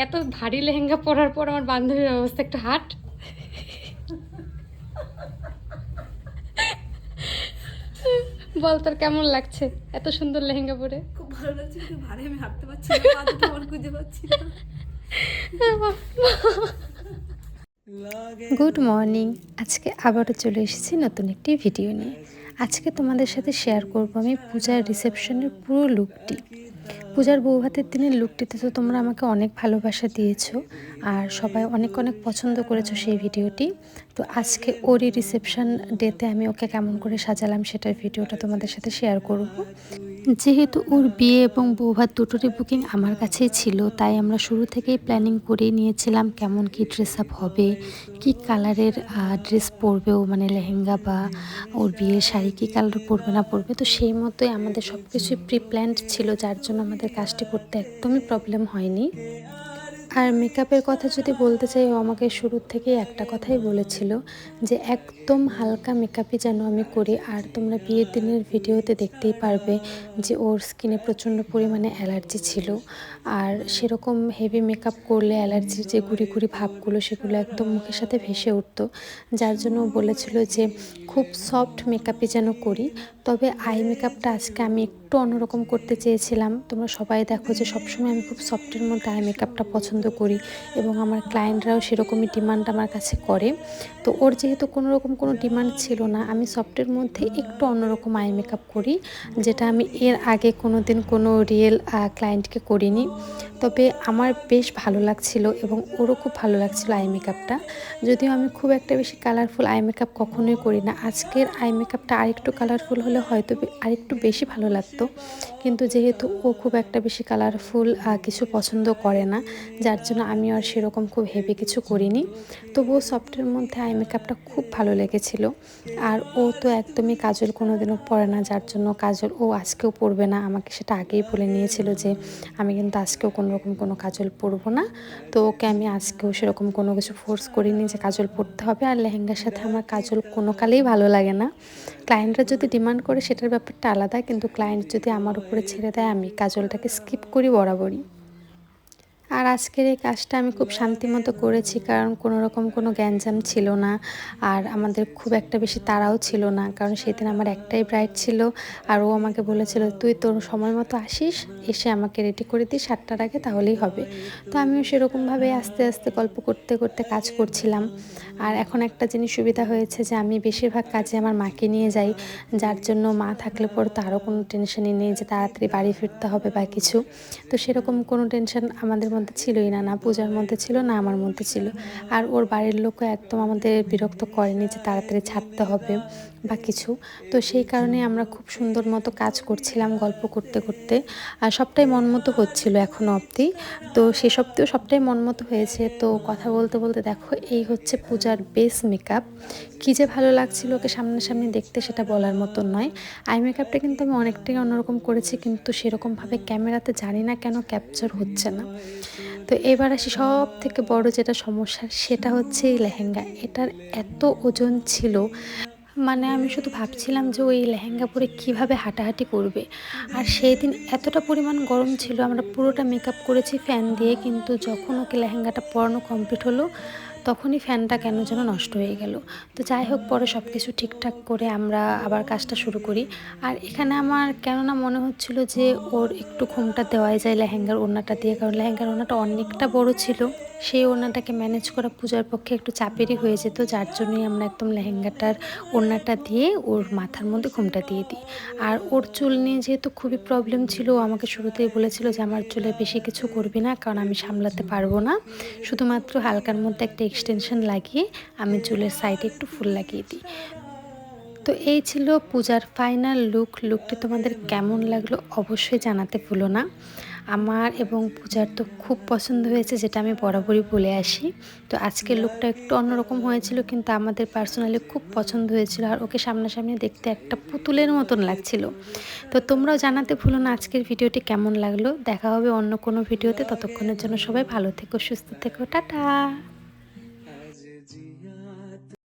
এত ভারী লেহেঙ্গা পরার পর আমার বান্ধবীর অবস্থা একটু হাট। বল তোর কেমন লাগছে এত সুন্দর লেহেঙ্গা পরে? খুব ভালো লাগছে, কিন্তু ভারী আমি হাঁটতে পারছি না, পা দুটো আমার খুঁজে পাচ্ছি না। Good morning. আজকে আবারও চলে এসেছি নতুন একটি ভিডিও নিয়ে। আজকে তোমাদের সাথে শেয়ার করব আমি পূজার রিসেপশনের পুরো লুকটি। পূজার বৌভাতের দিনের লুকটিতে তো তোমরা আমাকে অনেক ভালোবাসা দিয়েছো আর সবাই অনেক অনেক পছন্দ করেছো সেই ভিডিওটি। তো আজকে ওরই রিসেপশন ডেতে আমি ওকে কেমন করে সাজালাম সেটার ভিডিওটা তোমাদের সাথে শেয়ার করব। যেহেতু ওর বিয়ে এবং বৌভাত দুটোরই বুকিং আমার কাছেই ছিল, তাই আমরা শুরু থেকেই প্ল্যানিং করে নিয়েছিলাম কেমন কি ড্রেস আপ হবে, কি কালারের ড্রেস পরবে ও, মানে লেহেঙ্গা বা ওর বিয়ের শাড়ি কী কালার পরবে না পরবে। তো সেই মতোই আমাদের সব কিছুই প্রি প্ল্যান্ড ছিল, যার জন্য আমাদের কাজটি করতে একদমই প্রবলেম হয়নি। আর মেকআপের কথা যদি বলতে চাই, ও আমাকে শুরুর থেকেই একটা কথাই বলেছিল যে একদম হালকা মেকআপই যেন আমি করি। আর তোমরা বিয়ের দিনের ভিডিওতে দেখতেই পারবে যে ওর স্কিনে প্রচণ্ড পরিমাণে অ্যালার্জি ছিল, আর সেরকম হেভি মেকআপ করলে অ্যালার্জির যে গুঁড়ি গুঁড়ি ভাবগুলো সেগুলো একদম মুখের সাথে ভেসে উঠতো, যার জন্য ও বলেছিল যে খুব সফট মেকআপই যেন করি। তবে আই মেকআপটা আজকে আমি একটু অন্যরকম করতে চেয়েছিলাম। তোমরা সবাই দেখো যে সবসময় আমি খুব সফটের মধ্যে আই মেকআপটা পছন্দ করি এবং আমার ক্লায়েন্টরাও সেরকমই ডিমান্ড আমার কাছে করে। তো ওর যেহেতু কোনো ডিমান্ড ছিল না, আমি সফটের মধ্যে একটু অন্যরকম আই মেকআপ করি, যেটা আমি এর আগে কোনো দিন কোনো রিয়েল ক্লায়েন্টকে করিনি। তবে আমার বেশ ভালো লাগছিল এবং ওরও খুব ভালো লাগছিল আই মেকআপটা। যদিও আমি খুব একটা বেশি কালারফুল আই মেকআপ কখনোই করি না, আজকের আই মেকআপটা আরেকটু কালারফুল হলে হয়তো আরেকটু বেশি ভালো লাগতো, কিন্তু যেহেতু ও খুব একটা বেশি কালারফুল কিছু পছন্দ করে না, যার জন্য আমি আর সেরকম খুব হেভি কিছু করিনি। তবুও সফটের মধ্যে আই মেকআপটা খুব ভালো লেগেছিল। আর ও তো একদমই কাজল কোনোদিনও পরে না, যার জন্য কাজল ও আজকেও পরবে না। আমাকে সেটা আগেই বলে নিয়েছিল যে আমি কিন্তু আজকেও কোনোরকম কোনো কাজল পরবো না। তো ওকে আমি আজকেও সেরকম কোনো কিছু ফোর্স করিনি যে কাজল পরতে হবে। আর লেহেঙ্গার সাথে আমার কাজল কোনো কালেই ভালো লাগে না। ক্লায়েন্টরা যদি ডিমান্ড করে সেটার ব্যাপারটা আলাদা, কিন্তু ক্লায়েন্ট যদি আমার উপরে ছেড়ে দেয় আমি কাজলটাকে স্কিপ করি বরাবরই। আর আজকের এই কাজটা আমি খুব শান্তিমতো করেছি, কারণ কোনো রকম কোনো গ্যাঞ্জাম ছিল না আর আমাদের খুব একটা বেশি তাড়াও ছিল না, কারণ সেদিন আমার একটাই ব্রাইড ছিল। আর ও আমাকে বলেছিল তুই তোর সময় মতো আসিস, এসে আমাকে রেডি করে দিস 7টার আগে, তাহলেই হবে। তো আমিও সেরকমভাবে আস্তে আস্তে গল্প করতে করতে কাজ করছিলাম। আর এখন একটা জিনিস সুবিধা হয়েছে যে আমি বেশিরভাগ কাজে আমার মাকে নিয়ে যাই, যার জন্য মা থাকলে পরে তো আরও কোনো টেনশনই নেই যে তাড়াতাড়ি বাড়ি ফিরতে হবে বা কিছু। তো সেরকম কোনো টেনশন আমাদের মধ্যে ছিলই না, না পূজার মধ্যে ছিল না আমার মধ্যে ছিল। আর ওর বাড়ির লোকও একদম আমাদের বিরক্ত করেনি যে তাড়াতাড়ি ছাড়তে হবে বা কিছু। তো সেই কারণে আমরা খুব সুন্দর মতো কাজ করছিলাম গল্প করতে করতে, আর সবটাই মন মতো হচ্ছিল এখনও অবধি। তো সেসবতেও সবটাই মন মতো হয়েছে। তো কথা বলতে বলতে দেখো এই হচ্ছে পূজার বেস মেকআপ। কী যে ভালো লাগছিল ওকে সামনাসামনি দেখতে সেটা বলার মতো নয়। আই মেকআপটা কিন্তু আমি অনেকটাই অন্যরকম করেছি, কিন্তু সেরকমভাবে ক্যামেরাতে জানি না কেন ক্যাপচার হচ্ছে না। তো এবার আসি সব থেকে বড় যেটা সমস্যা, সেটা হচ্ছে এই লেহেঙ্গা। এটার এত ওজন ছিল, মানে আমি শুধু ভাবছিলাম যে ওই লেহেঙ্গা পরে কীভাবে হাঁটাহাঁটি করবে। আর সেই দিন এতটা পরিমাণ গরম ছিল, আমরা পুরোটা মেকআপ করেছি ফ্যান দিয়ে, কিন্তু যখন ওকে লেহেঙ্গাটা পরানো কমপ্লিট হলো তখনই ফ্যানটা কেন যেন নষ্ট হয়ে গেল। তো যাই হোক, পরে সব কিছু ঠিকঠাক করে আমরা আবার কাজটা শুরু করি। আর এখানে আমার কেননা মনে হচ্ছিল যে ওর একটু ঘোমটা দেওয়াই যায় লেহেঙ্গার ওড়নাটা দিয়ে, কারণ লেহেঙ্গার ওড়নাটা অনেকটা বড় ছিল। সেই ওড়নাটাকে ম্যানেজ করা পূজার পক্ষে একটু চাপেরই হয়ে যেত, যার জন্যই আমরা একদম লেহেঙ্গাটার ওড়নাটা দিয়ে ওর মাথার মধ্যে ঘোমটা দিয়ে দিই। আর ওর চুল নিয়ে যেহেতু খুবই প্রবলেম ছিল, ও আমাকে শুরুতেই বলেছিল যে আমার চুলে বেশি কিছু করবি না, কারণ আমি সামলাতে পারবো না, শুধুমাত্র হালকার মধ্যে একটা এক্সটেনশন লাগিয়ে আমি চুলের সাইডে একটু ফুল লাগিয়ে দিই। তো এই ছিল পূজার ফাইনাল লুকটি তোমাদের কেমন লাগলো অবশ্যই জানাতে ভুলো না। আমার এবং পূজার তো খুব পছন্দ হয়েছে, যেটা আমি বরাবরই বলে আসি। তো আজকের লুকটা একটু অন্যরকম হয়েছিল, কিন্তু আমাদের পার্সোনালি খুব পছন্দ হয়েছিল। আর ওকে সামনাসামনি দেখতে একটা পুতুলের মতন লাগছিল। তো তোমরাও জানাতে ভুলো না আজকের ভিডিওটি কেমন লাগলো। দেখা হবে অন্য কোনো ভিডিওতে, ততক্ষণের জন্য সবাই ভালো থেকো, সুস্থ থেকো, টাটা।